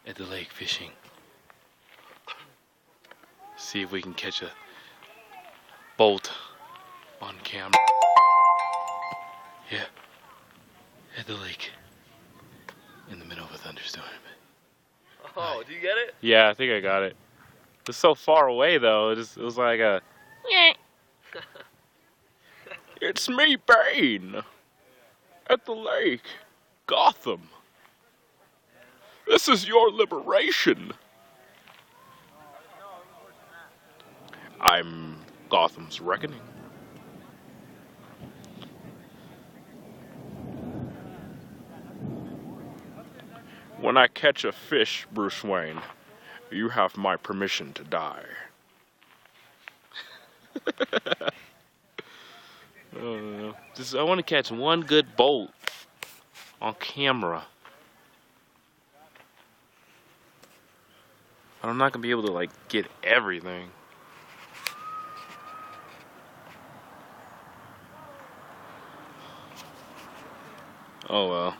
at the lake fishing. See if we can catch a bolt on camera. Yeah, at the lake in the middle of a thunderstorm. Oh, do you get it? Yeah, I think I got it. It's so far away though. It was like a. It's me, Bane, at the lake, Gotham. This is your liberation. I'm Gotham's reckoning. When I catch a fish, Bruce Wayne, you have my permission to die. I want to catch one good bolt on camera. I'm not gonna be able to like get everything. Oh well.